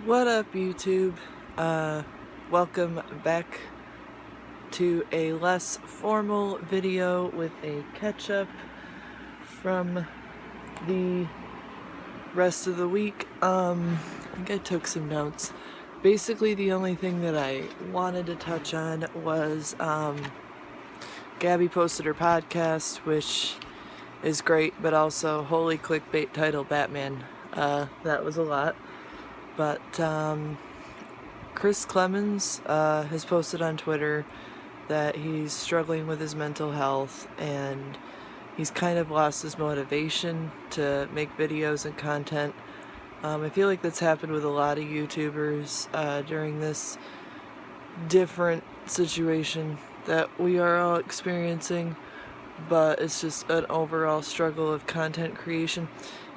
What up, YouTube? Welcome back to a less formal video with a catch-up from the rest of the week. I think I took some notes. Basically, the only thing that I wanted to touch on was Gabby posted her podcast, which is great, but also holy clickbait title Batman. That was a lot. But Klemens has posted on Twitter that he's struggling with his mental health and he's kind of lost his motivation to make videos and content. I feel like that's happened with a lot of YouTubers during this different situation that we are all experiencing, but it's just an overall struggle of content creation.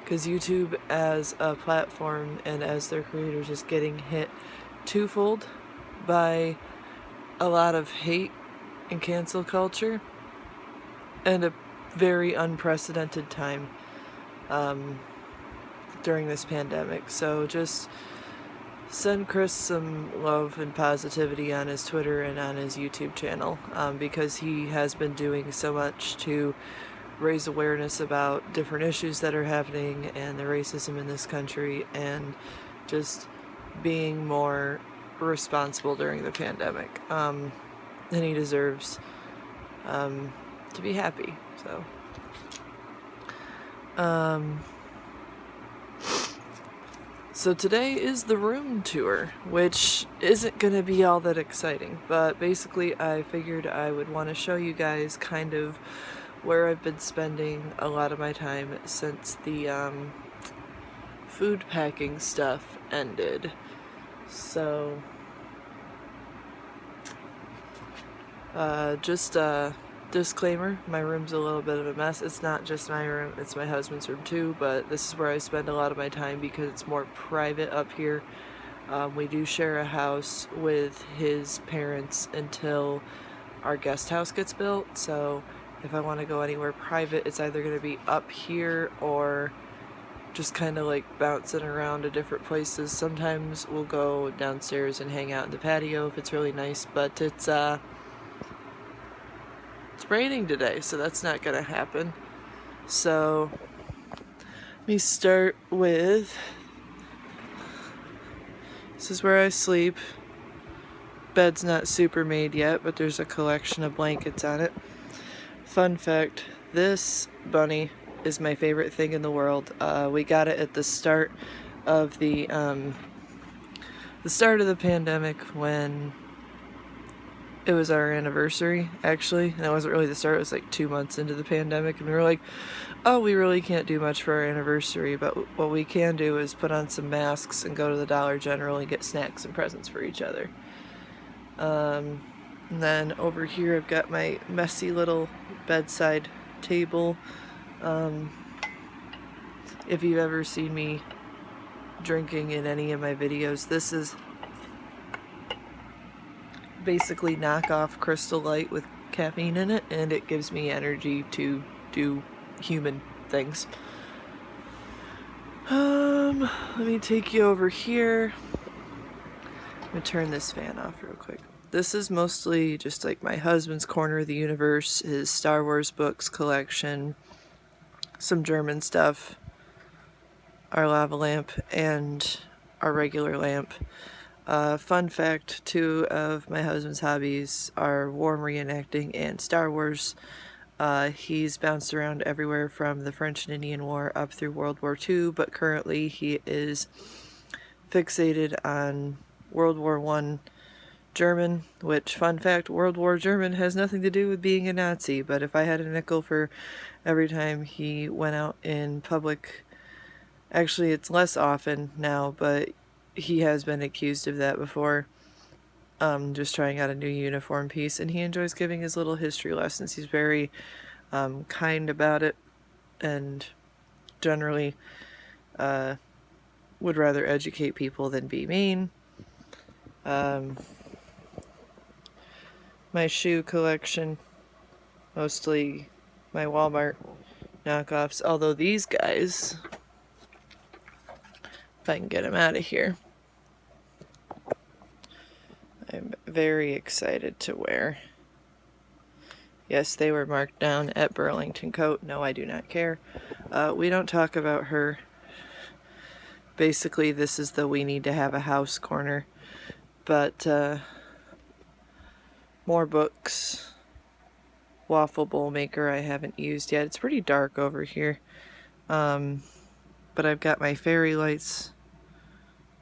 Because YouTube as a platform and as their creators is getting hit twofold by a lot of hate and cancel culture and a very unprecedented time during this pandemic. So just send Chris some love and positivity on his Twitter and on his YouTube channel because he has been doing so much to raise awareness about different issues that are happening and the racism in this country and just being more responsible during the pandemic. And he deserves to be happy. So today is the room tour, which isn't going to be all that exciting, but basically I figured I would want to show you guys kind of where I've been spending a lot of my time since the food packing stuff ended. So just a disclaimer, my room's a little bit of a mess. It's not just my room, it's my husband's room too, but this is where I spend a lot of my time because it's more private up here. We do share a house with his parents until our guest house gets built, so if I want to go anywhere private, it's either going to be up here or just kind of like bouncing around to different places. Sometimes we'll go downstairs and hang out in the patio if it's really nice, but it's raining today, so that's not going to happen. So let me start with, this is where I sleep. Bed's not super made yet, but there's a collection of blankets on it. Fun fact, this bunny is my favorite thing in the world. We got it at the start of the pandemic when it was our anniversary, actually. And it wasn't really the start, it was like 2 months into the pandemic. And we were like, oh, we really can't do much for our anniversary, but what we can do is put on some masks and go to the Dollar General and get snacks and presents for each other. And then over here I've got my messy little bedside table. If you've ever seen me drinking in any of my videos, this is basically knockoff Crystal Light with caffeine in it, and it gives me energy to do human things. Let me take you over here. I'm gonna turn this fan off real quick. This is mostly just like my husband's corner of the universe, his Star Wars books collection, some German stuff, our lava lamp, and our regular lamp. Fun fact, 2 of my husband's hobbies are war reenacting and Star Wars. He's bounced around everywhere from the French and Indian War up through World War II, but currently he is fixated on World War I German, which, fun fact, World War German has nothing to do with being a Nazi, but if I had a nickel for every time he went out in public, actually it's less often now, but he has been accused of that before, just trying out a new uniform piece, and he enjoys giving his little history lessons. He's very kind about it, and generally would rather educate people than be mean. My shoe collection, mostly my Walmart knockoffs, although these guys, if I can get them out of here, I'm very excited to wear. Yes, they were marked down at Burlington Coat. No, I do not care. We don't talk about her. Basically, this is the we need to have a house corner. But, more books. Waffle bowl maker I haven't used yet. It's pretty dark over here. But I've got my fairy lights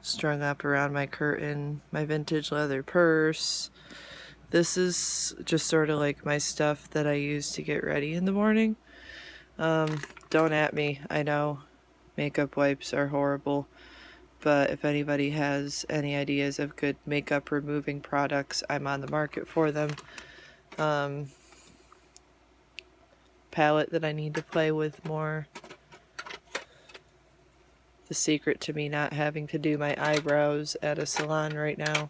strung up around my curtain, my vintage leather purse. This is just sort of like my stuff that I use to get ready in the morning. Don't at me, I know makeup wipes are horrible, but if anybody has any ideas of good makeup removing products, I'm on the market for them. Palette that I need to play with more. The secret to me not having to do my eyebrows at a salon right now.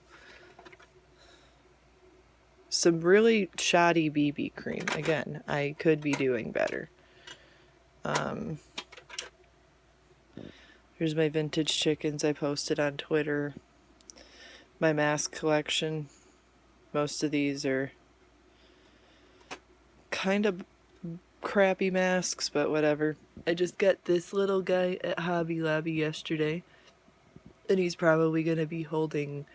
Some really shoddy BB cream. Again, I could be doing better. Here's my vintage chickens I posted on Twitter. My mask collection. Most of these are kind of crappy masks, but whatever. I just got this little guy at Hobby Lobby yesterday, and he's probably going to be holding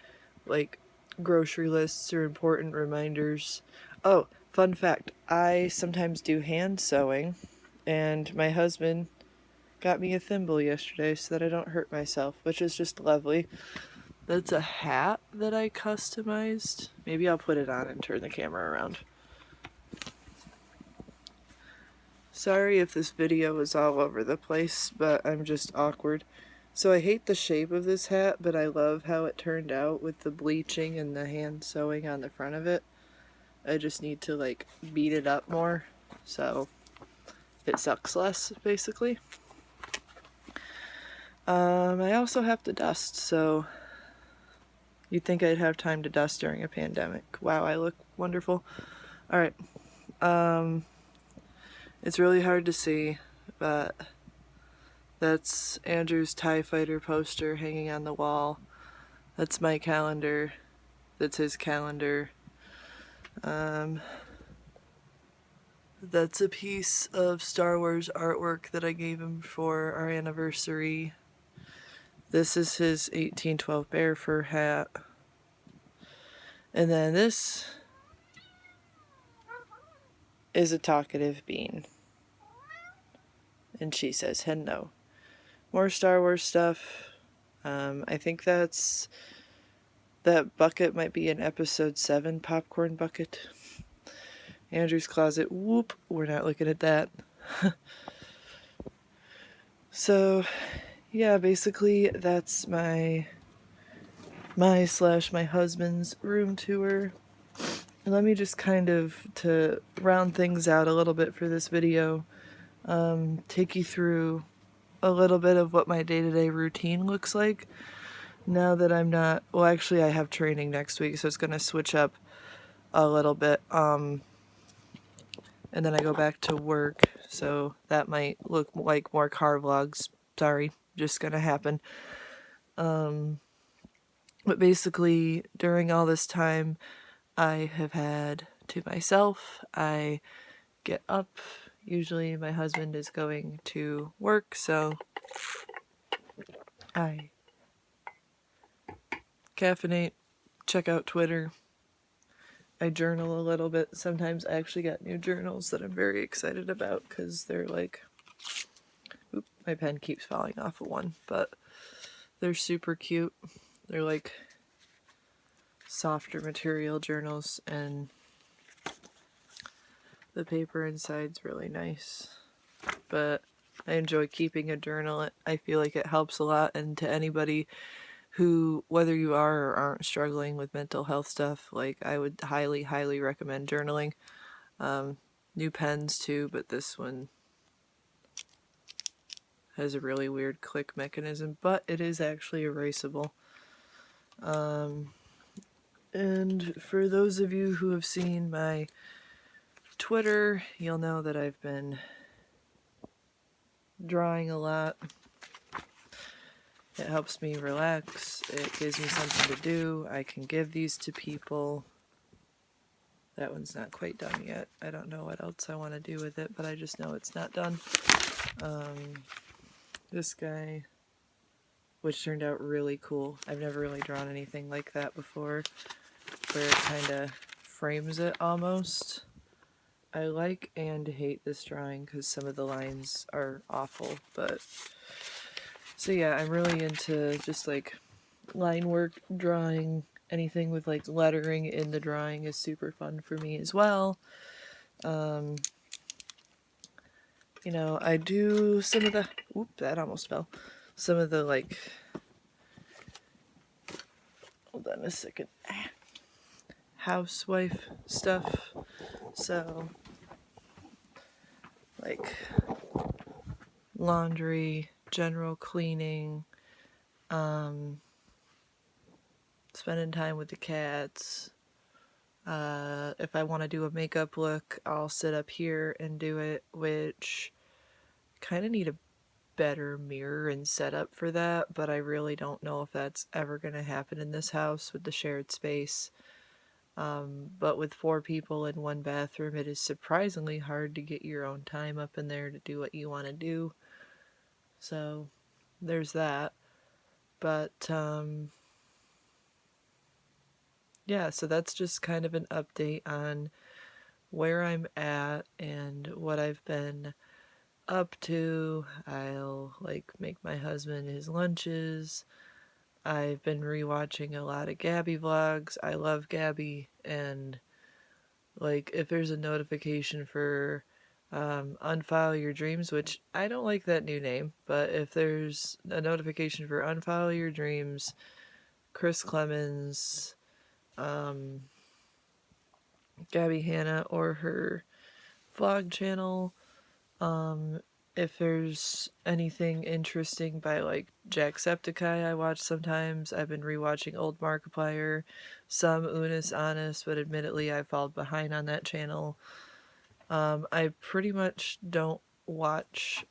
like grocery lists or important reminders. Oh, fun fact, I sometimes do hand sewing, and my husband got me a thimble yesterday so that I don't hurt myself, which is just lovely. That's a hat that I customized. Maybe I'll put it on and turn the camera around. Sorry if this video is all over the place, but I'm just awkward. So I hate the shape of this hat, but I love how it turned out with the bleaching and the hand sewing on the front of it. I just need to like beat it up more so it sucks less, basically. I also have to dust, so you'd think I'd have time to dust during a pandemic. Wow, I look wonderful. Alright. It's really hard to see, but that's Andrew's TIE Fighter poster hanging on the wall. That's my calendar. That's his calendar. That's a piece of Star Wars artwork that I gave him for our anniversary. This is his 1812 bear fur hat. And then this is a talkative bean. And she says hello. More Star Wars stuff. I think that bucket might be an episode 7 popcorn bucket. Andrew's closet. Whoop, we're not looking at that. So, yeah, basically that's my husband's room tour. And let me just kind of, to round things out a little bit for this video, take you through a little bit of what my day-to-day routine looks like now that I'm not, well, actually I have training next week, so it's going to switch up a little bit, and then I go back to work, so that might look like more car vlogs. Sorry, just gonna happen. But basically, during all this time, I have had to myself. I get up. Usually my husband is going to work, so I caffeinate, check out Twitter. I journal a little bit. Sometimes I actually got new journals that I'm very excited about because they're like, oop, my pen keeps falling off of one, but they're super cute. They're like softer material journals, and the paper inside's really nice. But I enjoy keeping a journal. I feel like it helps a lot, and to anybody who, whether you are or aren't struggling with mental health stuff, like I would highly, highly recommend journaling. New pens too, but this one has a really weird click mechanism, but it is actually erasable. And for those of you who have seen my Twitter, you'll know that I've been drawing a lot. It helps me relax. It gives me something to do. I can give these to people. That one's not quite done yet. I don't know what else I want to do with it, but I just know it's not done. This guy, which turned out really cool. I've never really drawn anything like that before, where it kind of frames it almost. I like and hate this drawing because some of the lines are awful, but so yeah, I'm really into just like line work drawing. Anything with like lettering in the drawing is super fun for me as well. You know, I do some of the, oop, that almost fell. Some of the like, hold on a second, housewife stuff. So, like laundry, general cleaning, spending time with the cats. If I want to do a makeup look, I'll sit up here and do it, which kind of need a better mirror and setup for that, but I really don't know if that's ever going to happen in this house with the shared space. But with 4 people in 1 bathroom, it is surprisingly hard to get your own time up in there to do what you want to do. So there's that. But yeah, so that's just kind of an update on where I'm at and what I've been up to. I'll like make my husband his lunches. I've been rewatching a lot of Gabby vlogs. I love Gabby, and like if there's a notification for unfollow your dreams, which I don't like that new name, but if there's a notification for unfollow your dreams, Chris Klemens, Gabby Hanna, or her vlog channel, if there's anything interesting by like Jacksepticeye I watch sometimes. I've been rewatching old Markiplier, some Unis Honest, but admittedly I fall behind on that channel. I pretty much don't watch,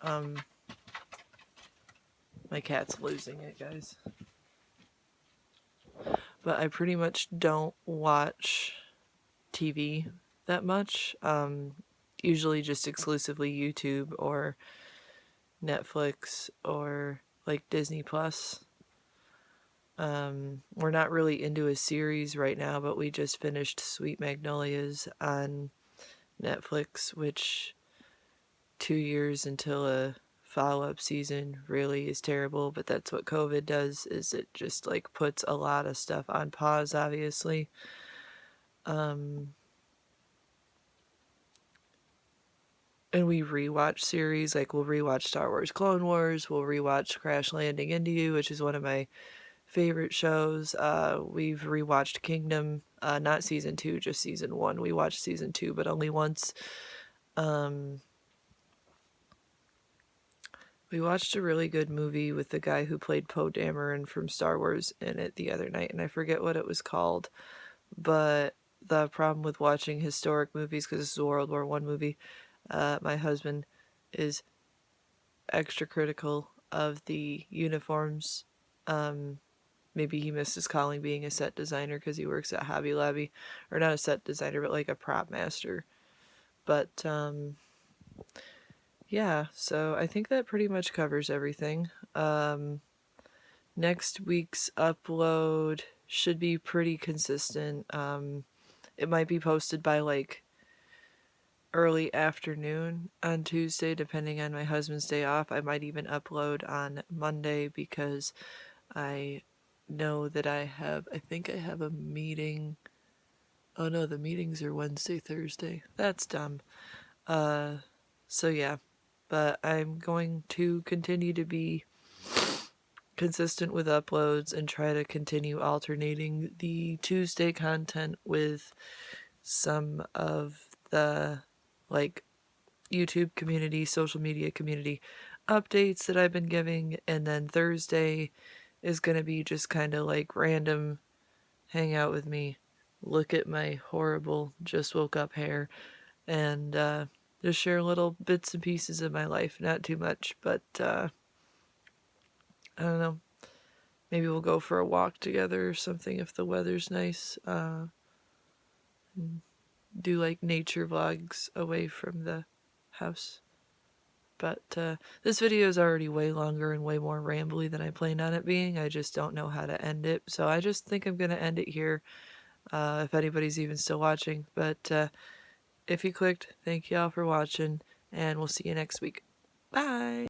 my cat's losing it, guys. But I pretty much don't watch TV that much. Usually just exclusively YouTube or Netflix or like Disney Plus. We're not really into a series right now, but we just finished Sweet Magnolias on Netflix, which 2 years until a follow-up season really is terrible, but that's what COVID does, is it just like puts a lot of stuff on pause, obviously. And we rewatch series, like we'll rewatch Star Wars Clone Wars, we'll rewatch Crash Landing into You, which is one of my favorite shows. We've rewatched Kingdom, not season 2, just season 1. We watched season 2, but only once. We watched a really good movie with the guy who played Poe Dameron from Star Wars in it the other night, and I forget what it was called. But the problem with watching historic movies, because this is a World War I movie, my husband is extra critical of the uniforms. Maybe he missed his calling being a set designer because he works at Hobby Lobby, or not a set designer, but like a prop master. But yeah, so I think that pretty much covers everything. Next week's upload should be pretty consistent. It might be posted by like early afternoon on Tuesday, depending on my husband's day off. I might even upload on Monday because I know that I think I have a meeting. Oh no, the meetings are Wednesday, Thursday. That's dumb. So yeah, but I'm going to continue to be consistent with uploads and try to continue alternating the Tuesday content with some of the like YouTube community, social media community updates that I've been giving, and then Thursday is going to be just kind of like random hang out with me, look at my horrible just woke up hair, and just share little bits and pieces of my life. Not too much, but I don't know. Maybe we'll go for a walk together or something if the weather's nice. Do like nature vlogs away from the house. But this video is already way longer and way more rambly than I planned on it being. I just don't know how to end it. So I just think I'm going to end it here if anybody's even still watching. But if you clicked, thank y'all for watching, and we'll see you next week. Bye!